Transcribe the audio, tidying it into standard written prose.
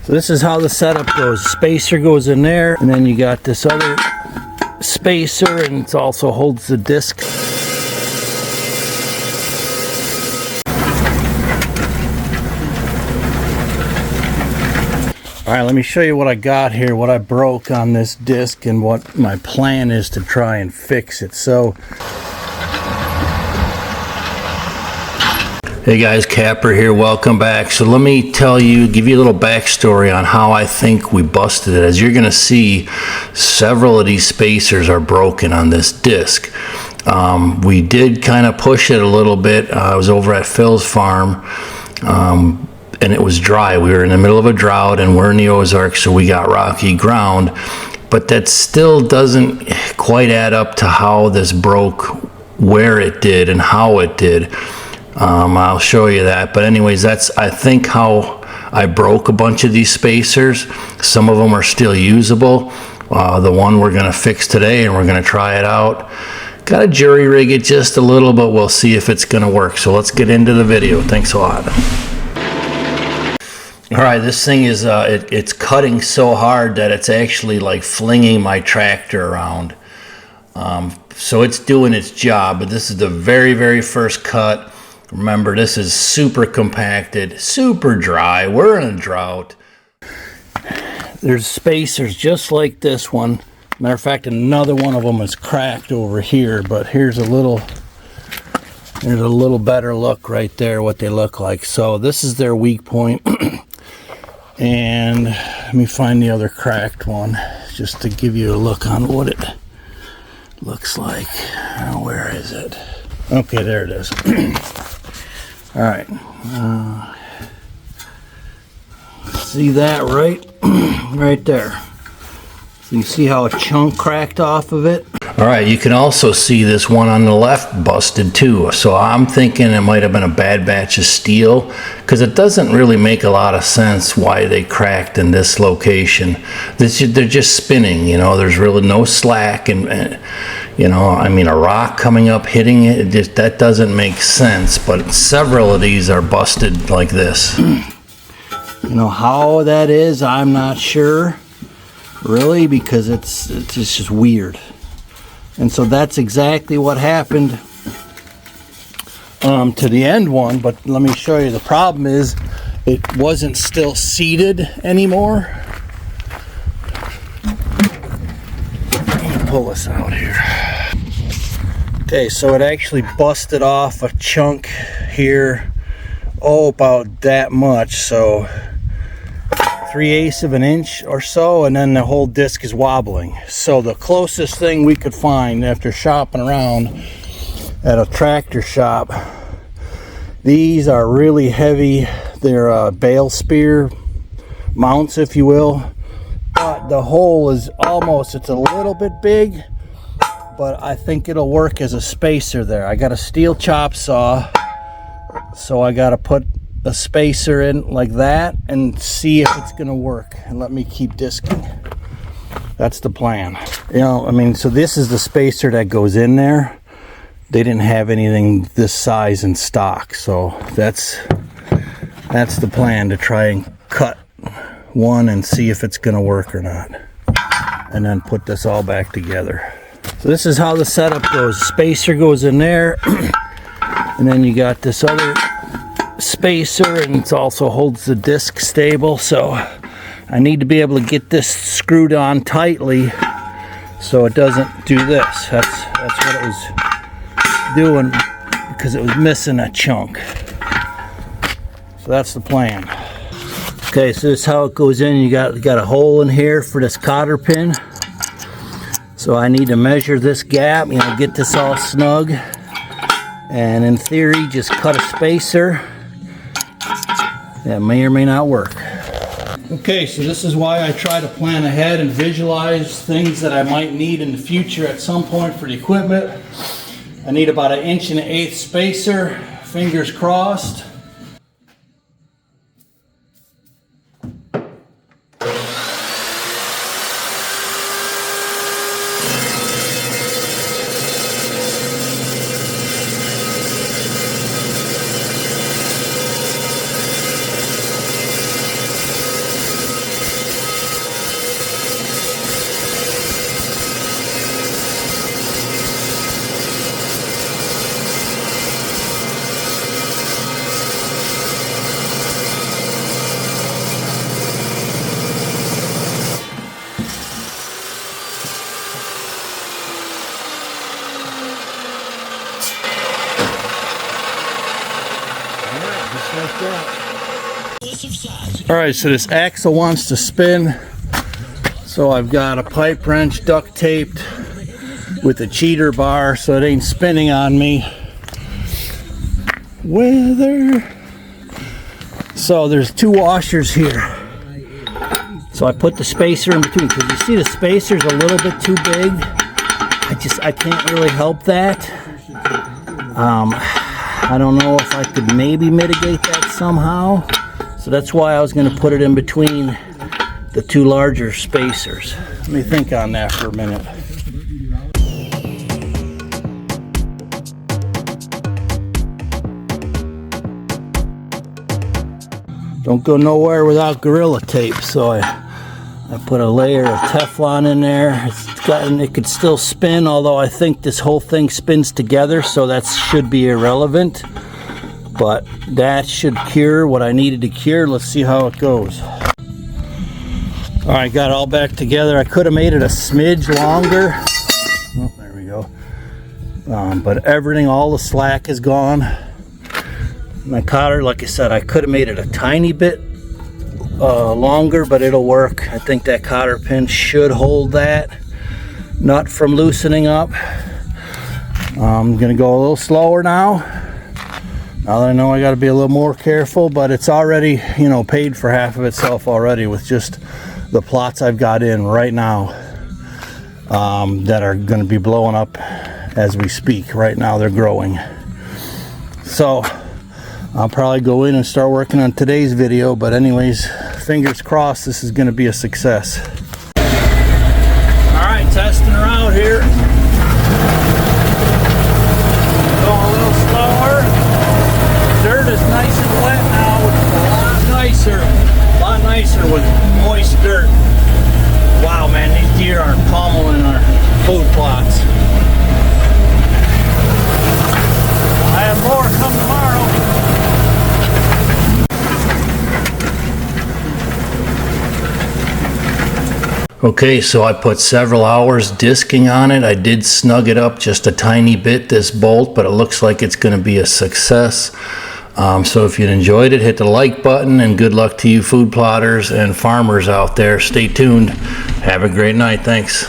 So this is how the setup goes. Spacer goes in there, and then you got this other spacer, and it also holds the disc. All right, let me show you what I got here, what I broke on this disc, and what my plan is to try and fix it. So, hey guys, Kapper here, welcome back. So let me tell you, give you a little backstory on how I think we busted it. As you're gonna see, several of these spacers are broken on this disc. We did kind of push it a little bit. I was over at Phil's farm, and it was dry. We were in the middle of a drought, and we're in the Ozarks, so we got rocky ground. But that still doesn't quite add up to how this broke, where it did, and how it did. I'll show you that. But anyways, that's, I think, how I broke a bunch of these spacers. Some of them are still usable. The one we're gonna fix today, and we're gonna try it out. Got to jury rig it just a little, but we'll see if it's gonna work. So let's get into the video. Thanks a lot. All right, this thing is, it's cutting so hard that it's actually like flinging my tractor around. So it's doing its job, but this is the very, very first cut. Remember, this is super compacted, super dry. We're in a drought. There's spacers just like this one. Matter of fact, another one of them is cracked over here, but here's a little better look right there, what they look like. So this is their weak point. And let me find the other cracked one just to give you a look on what it looks like. Where is it? Okay, there it is. All right. See that right there. So you see how a chunk cracked off of it? All right, you can also see this one on the left busted too. So I'm thinking it might have been a bad batch of steel, because it doesn't really make a lot of sense why they cracked in this location. They're just spinning, you know, there's really no slack, and you know, I mean, a rock coming up, hitting it, that doesn't make sense, but several of these are busted like this. You know how that is, I'm not sure, really, because it's just weird. And so that's exactly what happened to the end one. But let me show you, the problem is it wasn't still seated anymore. Let me pull this out here. Okay, so it actually busted off a chunk here, about that much, so 3/8 of an inch or so, and then the whole disc is wobbling. So the closest thing we could find after shopping around at a tractor shop, these are really heavy. They're bale spear mounts, if you will, but the hole is almost, it's a little bit big, but I think it'll work as a spacer there. I got a steel chop saw, so I got to put a spacer in like that and see if it's gonna work, and let me keep disking. That's the plan. You know, I mean, so this is the spacer that goes in there. They didn't have anything this size in stock, so that's the plan, to try and cut one and see if it's gonna work or not, and then put this all back together. So this is how the setup goes. Spacer goes in there, and then you got this other spacer, and it also holds the disc stable. So I need to be able to get this screwed on tightly so it doesn't do this. That's what it was doing, because it was missing a chunk. So that's the plan. Okay, so this is how it goes in. You got a hole in here for this cotter pin. So I need to measure this gap, you know, get this all snug, and in theory just cut a spacer. That may or may not work. Okay, so this is why I try to plan ahead and visualize things that I might need in the future at some point for the equipment. I need about 1 1/8 spacer, fingers crossed. All right, so this axle wants to spin. So I've got a pipe wrench duct taped with a cheater bar so it ain't spinning on me. Weather. So there's 2 washers here. So I put the spacer in between because you see the spacer's a little bit too big. I can't really help that. I don't know if I could maybe mitigate that somehow. So that's why I was going to put it in between the 2 larger spacers. Let me think on that for a minute. Don't go nowhere without Gorilla Tape, so I put a layer of Teflon in there. It could still spin, although I think this whole thing spins together, so that should be irrelevant. But that should cure what I needed to cure. Let's see how it goes. All right, got it all back together. I could have made it a smidge longer. Oh, there we go. But everything, all the slack is gone. My cotter, like I said, I could have made it a tiny bit longer, but it'll work. I think that cotter pin should hold that nut from loosening up. I'm gonna go a little slower now. Now that I know I got to be a little more careful, but it's already, you know, paid for half of itself already with just the plots I've got in right now that are going to be blowing up as we speak. Right now they're growing. So I'll probably go in and start working on today's video, but anyways, fingers crossed this is going to be a success. All right, testing her out here. Going a little slower. Dirt is nice and wet now, which is a lot nicer with moist dirt. Wow, man, these deer are pummeling our food plots. I have more come tomorrow. Okay, so I put several hours disking on it. I did snug it up just a tiny bit, this bolt, but it looks like it's going to be a success. So if you enjoyed it, hit the like button, and good luck to you food plotters and farmers out there. Stay tuned. Have a great night. Thanks.